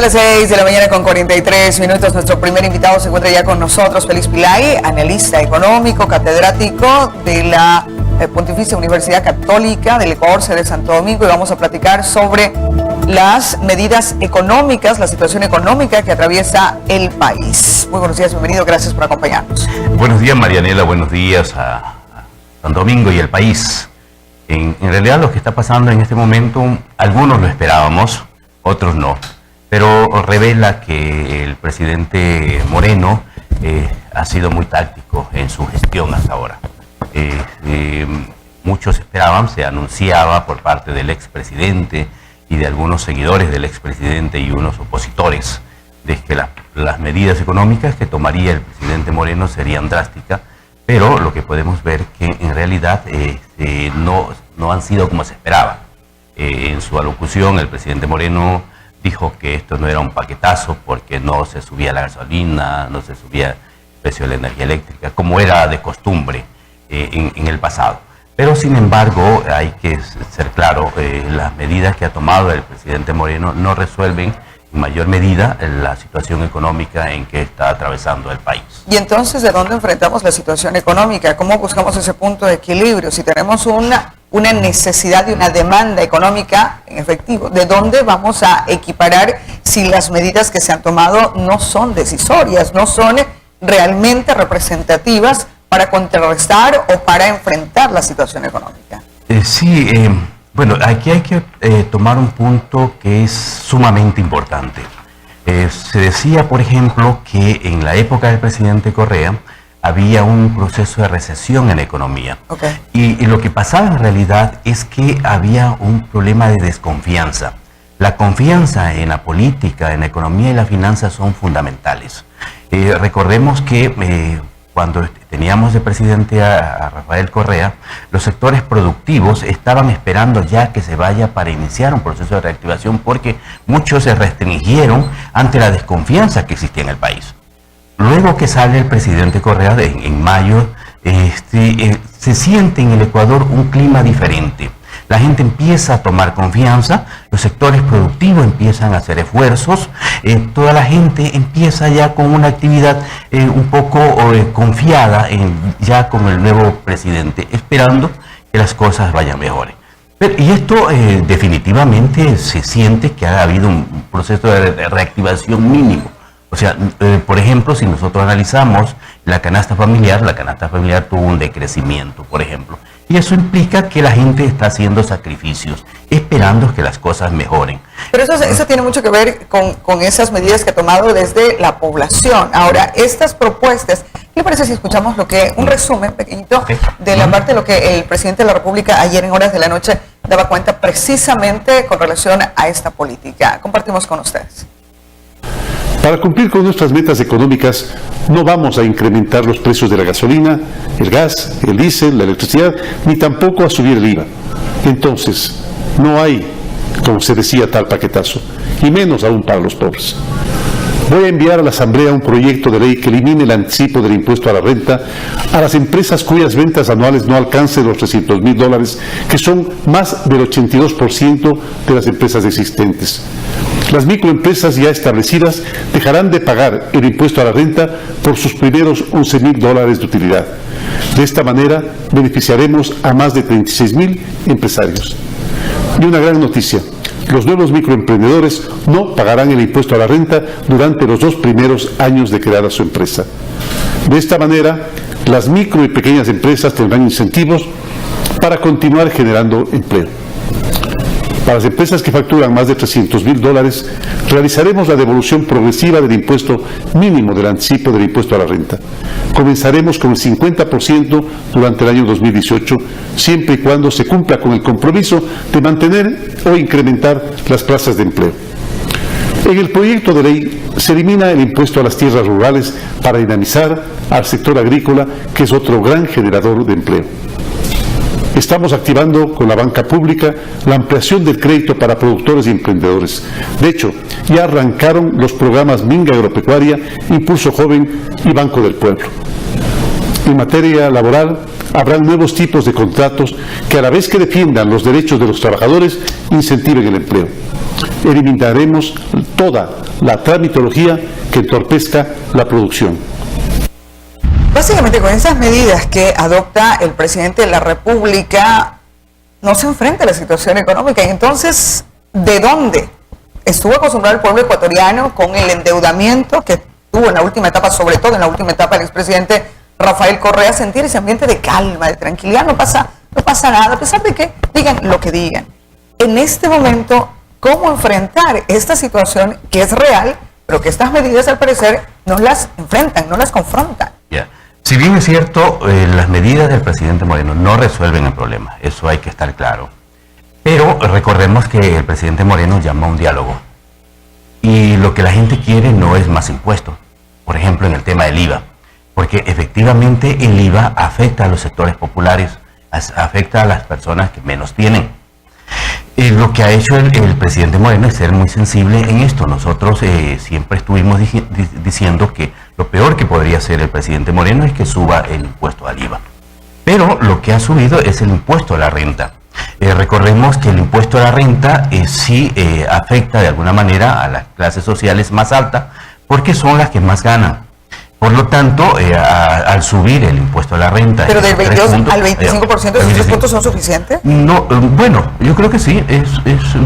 las 6 de la mañana con 43 minutos. Nuestro primer invitado se encuentra ya con nosotros, Félix Pillay, analista económico, catedrático de la Pontificia Universidad Católica del Ecuador, sede de Santo Domingo, y vamos a platicar sobre las medidas económicas, la situación económica que atraviesa el país. Muy buenos días, bienvenido, gracias por acompañarnos. Buenos días, Marianela, buenos días a Santo Domingo y el país. En realidad lo que está pasando en este momento, algunos lo esperábamos, otros no, pero revela que el presidente Moreno ha sido muy táctico en su gestión hasta ahora. Muchos esperaban, se anunciaba por parte del expresidente y de algunos seguidores del expresidente y unos opositores de que las medidas económicas que tomaría el presidente Moreno serían drásticas, pero lo que podemos ver que en realidad no han sido como se esperaba. En su alocución el presidente Moreno dijo que esto no era un paquetazo porque no se subía la gasolina, no se subía el precio de la energía eléctrica, como era de costumbre en el pasado. Pero sin embargo, hay que ser claro, las medidas que ha tomado el presidente Moreno no resuelven en mayor medida la situación económica en que está atravesando el país. Y entonces, ¿de dónde enfrentamos la situación económica? ¿Cómo buscamos ese punto de equilibrio? Si tenemos una necesidad y una demanda económica en efectivo, ¿de dónde vamos a equiparar si las medidas que se han tomado no son decisorias, no son realmente representativas para contrarrestar o para enfrentar la situación económica? Bueno, aquí hay que tomar un punto que es sumamente importante. Se decía, por ejemplo, que en la época del presidente Correa había un proceso de recesión en la economía. Okay. Y lo que pasaba en realidad es que había un problema de desconfianza. La confianza en la política, en la economía y las finanzas son fundamentales. Recordemos que cuando teníamos de presidente a Rafael Correa, los sectores productivos estaban esperando ya que se vaya para iniciar un proceso de reactivación porque muchos se restringieron ante la desconfianza que existía en el país. Luego que sale el presidente Correa en mayo, se siente en el Ecuador un clima diferente. La gente empieza a tomar confianza, los sectores productivos empiezan a hacer esfuerzos, toda la gente empieza ya con una actividad un poco confiada ya con el nuevo presidente, esperando que las cosas vayan mejor. Y esto definitivamente se siente que ha habido un proceso de reactivación mínimo. O sea, por ejemplo, si nosotros analizamos la canasta familiar tuvo un decrecimiento, por ejemplo. Y eso implica que la gente está haciendo sacrificios, esperando que las cosas mejoren. Pero eso tiene mucho que ver con esas medidas que ha tomado desde la población. Ahora, estas propuestas, ¿qué le parece si escuchamos un resumen pequeñito de la parte de lo que el presidente de la República ayer en horas de la noche daba cuenta precisamente con relación a esta política? Compartimos con ustedes. Para cumplir con nuestras metas económicas, no vamos a incrementar los precios de la gasolina, el gas, el diésel, la electricidad, ni tampoco a subir el IVA. Entonces, no hay, como se decía, tal paquetazo, y menos aún para los pobres. Voy a enviar a la Asamblea un proyecto de ley que elimine el anticipo del impuesto a la renta a las empresas cuyas ventas anuales no alcancen los $300,000, que son más del 82% de las empresas existentes. Las microempresas ya establecidas dejarán de pagar el impuesto a la renta por sus primeros $11,000 de utilidad. De esta manera beneficiaremos a más de 36,000 empresarios. Y una gran noticia: los nuevos microemprendedores no pagarán el impuesto a la renta durante los 2 primeros años de creada su empresa. De esta manera, las micro y pequeñas empresas tendrán incentivos para continuar generando empleo. Para las empresas que facturan más de $300,000, realizaremos la devolución progresiva del impuesto mínimo del anticipo del impuesto a la renta. Comenzaremos con el 50% durante el año 2018, siempre y cuando se cumpla con el compromiso de mantener o incrementar las plazas de empleo. En el proyecto de ley se elimina el impuesto a las tierras rurales para dinamizar al sector agrícola, que es otro gran generador de empleo. Estamos activando con la banca pública la ampliación del crédito para productores y emprendedores. De hecho, ya arrancaron los programas Minga Agropecuaria, Impulso Joven y Banco del Pueblo. En materia laboral, habrá nuevos tipos de contratos que, a la vez que defiendan los derechos de los trabajadores, incentiven el empleo. Eliminaremos toda la tramitología que entorpezca la producción. Básicamente, con esas medidas que adopta el presidente de la República, no se enfrenta a la situación económica. Y entonces, ¿de dónde estuvo acostumbrado el pueblo ecuatoriano con el endeudamiento que tuvo en la última etapa, sobre todo en la última etapa el expresidente Rafael Correa, sentir ese ambiente de calma, de tranquilidad? No pasa nada, a pesar de que digan lo que digan. En este momento, ¿cómo enfrentar esta situación que es real, pero que estas medidas al parecer no las enfrentan, no las confrontan? Yeah. Si bien es cierto, las medidas del presidente Moreno no resuelven el problema, eso hay que estar claro. Pero recordemos que el presidente Moreno llama a un diálogo. Y lo que la gente quiere no es más impuestos. Por ejemplo, en el tema del IVA. Porque efectivamente el IVA afecta a los sectores populares, afecta a las personas que menos tienen. Lo que ha hecho el presidente Moreno es ser muy sensible en esto. Nosotros siempre estuvimos diciendo que lo peor que podría hacer el presidente Moreno es que suba el impuesto al IVA. Pero lo que ha subido es el impuesto a la renta. Recordemos que el impuesto a la renta sí afecta de alguna manera a las clases sociales más altas porque son las que más ganan. Por lo tanto, al subir el impuesto a la renta... ¿Pero del 22 al 25% de esos 3 puntos son suficientes? No, bueno, yo creo que sí, es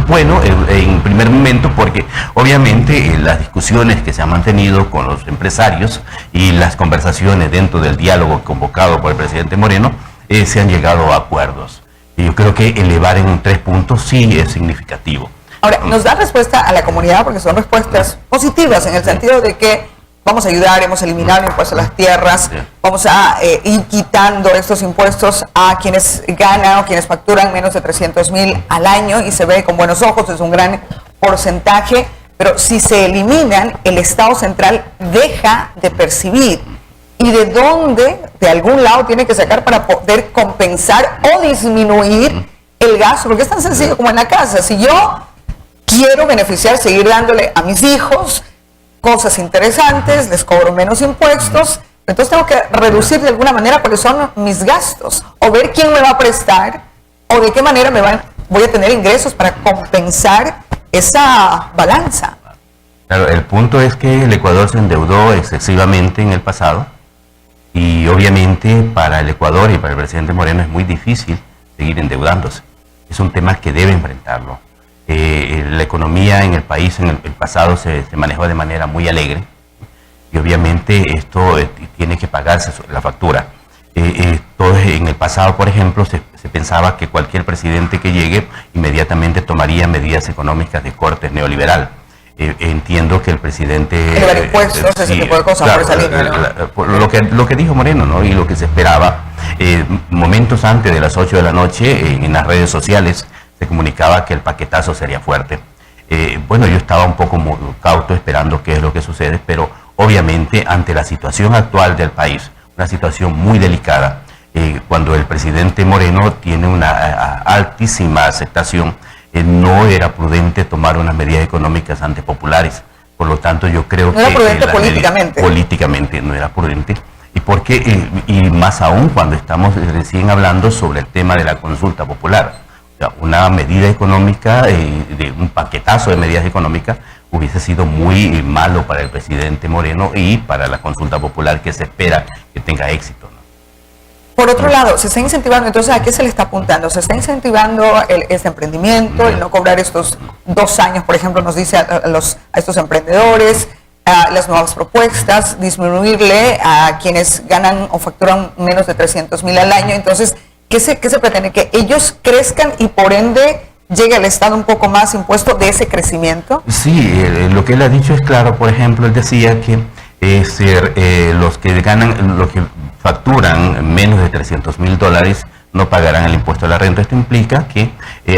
bueno en primer momento porque obviamente las discusiones que se han mantenido con los empresarios y las conversaciones dentro del diálogo convocado por el presidente Moreno se han llegado a acuerdos. Y yo creo que elevar en 3 puntos sí es significativo. Ahora, ¿nos da respuesta a la comunidad? Porque son respuestas positivas en el sentido de que vamos a ayudar, hemos eliminado el impuesto a las tierras, vamos a ir quitando estos impuestos a quienes ganan o quienes facturan menos de 300,000 al año y se ve con buenos ojos, es un gran porcentaje, pero si se eliminan, el Estado central deja de percibir. ¿Y de dónde, de algún lado, tiene que sacar para poder compensar o disminuir el gasto? Porque es tan sencillo como en la casa. Si yo quiero beneficiar, seguir dándole a mis hijos cosas interesantes, les cobro menos impuestos, entonces tengo que reducir de alguna manera porque son mis gastos, o ver quién me va a prestar, o de qué manera voy a tener ingresos para compensar esa balanza. Claro, el punto es que el Ecuador se endeudó excesivamente en el pasado, y obviamente para el Ecuador y para el presidente Moreno es muy difícil seguir endeudándose. Es un tema que debe enfrentarlo. La economía en el país en el pasado se manejó de manera muy alegre y obviamente esto tiene que pagarse la factura. En el pasado, por ejemplo, se pensaba que cualquier presidente que llegue inmediatamente tomaría medidas económicas de corte neoliberal. Entiendo que el presidente... Elevar impuestos, ese tipo de cosas, claro, por esa línea, ¿no? Lo que dijo Moreno, ¿no? Y lo que se esperaba, momentos antes de las 8 de la noche en las redes sociales, se comunicaba que el paquetazo sería fuerte. Bueno, yo estaba un poco cauto esperando qué es lo que sucede, pero obviamente ante la situación actual del país, una situación muy delicada, cuando el presidente Moreno tiene una altísima aceptación, no era prudente tomar unas medidas económicas antipopulares. Por lo tanto, yo creo que... No era prudente políticamente. Políticamente no era prudente. Y más aún cuando estamos recién hablando sobre el tema de la consulta popular. Una medida económica, de un paquetazo de medidas económicas, hubiese sido muy malo para el presidente Moreno y para la consulta popular que se espera que tenga éxito, ¿no? Por otro lado, se está incentivando, entonces, ¿a qué se le está apuntando? Se está incentivando este emprendimiento, el no cobrar estos 2 años, por ejemplo, nos dice a estos emprendedores, las nuevas propuestas, disminuirle a quienes ganan o facturan menos de 300,000 al año. Entonces, ¿qué se pretende? ¿Que ellos crezcan y por ende llegue al Estado un poco más impuesto de ese crecimiento? Sí, lo que él ha dicho es claro. Por ejemplo, él decía que los que facturan menos de 300,000 dólares no pagarán el impuesto a la renta. Esto implica que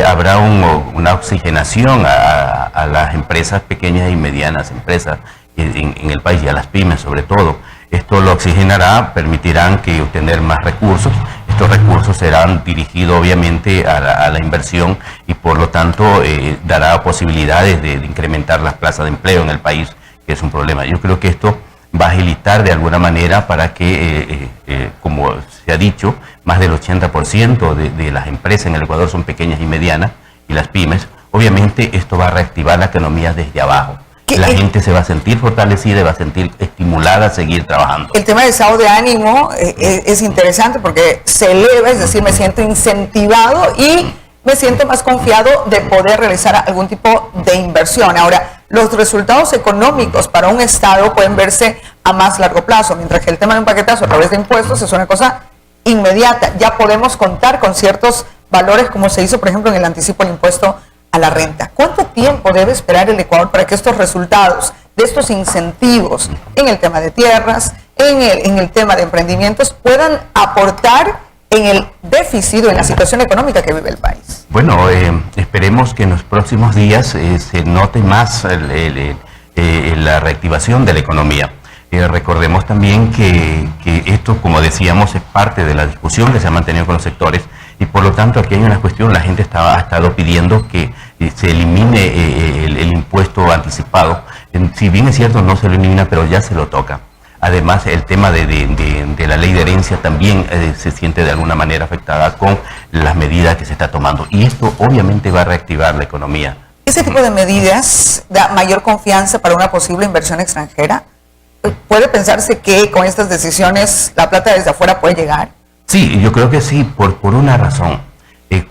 habrá una oxigenación a las empresas pequeñas y medianas empresas en el país y a las pymes sobre todo. Esto lo oxigenará, permitirán que obtener más recursos. Estos recursos serán dirigidos obviamente a la inversión y por lo tanto dará posibilidades de incrementar las plazas de empleo en el país, que es un problema. Yo creo que esto va a agilitar de alguna manera para que, como se ha dicho, más del 80% de las empresas en el Ecuador son pequeñas y medianas, y las pymes. Obviamente esto va a reactivar la economía desde abajo. La gente se va a sentir fortalecida y va a sentir estimulada a seguir trabajando. El tema de estado de ánimo es interesante porque se eleva, es decir, me siento incentivado y me siento más confiado de poder realizar algún tipo de inversión. Ahora, los resultados económicos para un Estado pueden verse a más largo plazo, mientras que el tema de un paquetazo a través de impuestos es una cosa inmediata. Ya podemos contar con ciertos valores como se hizo, por ejemplo, en el anticipo del impuesto a la renta. ¿Cuánto tiempo debe esperar el Ecuador para que estos resultados de estos incentivos en el tema de tierras, en el tema de emprendimientos, puedan aportar en el déficit o en la situación económica que vive el país? Bueno, esperemos que en los próximos días se note más la reactivación de la economía. Recordemos también que esto, como decíamos, es parte de la discusión que se ha mantenido con los sectores, y por lo tanto aquí hay una cuestión. La gente ha estado pidiendo que se elimine el impuesto anticipado. Si bien es cierto, no se lo elimina, pero ya se lo toca. Además, el tema de la ley de herencia también se siente de alguna manera afectada con las medidas que se está tomando, y esto obviamente va a reactivar la economía. ¿Ese tipo de medidas da mayor confianza para una posible inversión extranjera? ¿Puede pensarse que con estas decisiones la plata desde afuera puede llegar? Sí, yo creo que sí, por una razón.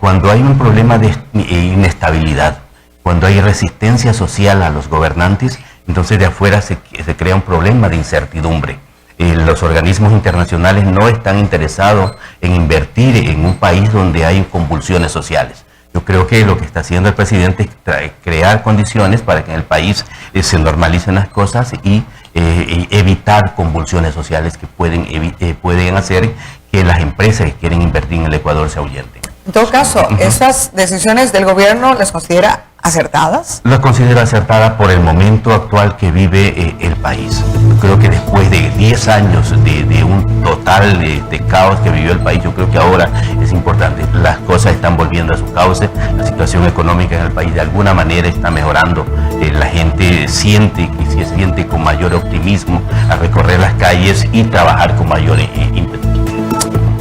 Cuando hay un problema de inestabilidad, cuando hay resistencia social a los gobernantes, entonces de afuera se crea un problema de incertidumbre. Los organismos internacionales no están interesados en invertir en un país donde hay convulsiones sociales. Yo creo que lo que está haciendo el presidente es crear condiciones para que en el país se normalicen las cosas y evitar convulsiones sociales que pueden hacer que las empresas que quieren invertir en el Ecuador se ahuyenten. En todo caso, ¿esas decisiones del gobierno las considera acertadas? Las considero acertadas por el momento actual que vive el país. Yo creo que después de 10 años de un total de caos que vivió el país, yo creo que ahora es importante. Las cosas están volviendo a su cauce, la situación económica en el país de alguna manera está mejorando. La gente siente y se siente con mayor optimismo a recorrer las calles y trabajar con mayor ímpetu.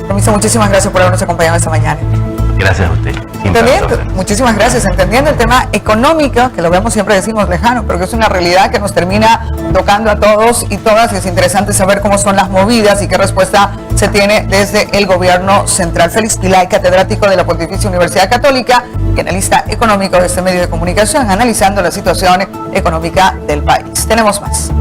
Permiso, muchísimas gracias por habernos acompañado esta mañana. Gracias a usted. Muchísimas gracias. Entendiendo el tema económico, que lo vemos siempre decimos lejano, pero que es una realidad que nos termina tocando a todos y todas, y es interesante saber cómo son las movidas y qué respuesta se tiene desde el gobierno central. Félix Pilay, catedrático de la Pontificia Universidad Católica y analista económico de este medio de comunicación, analizando la situación económica del país. Tenemos más.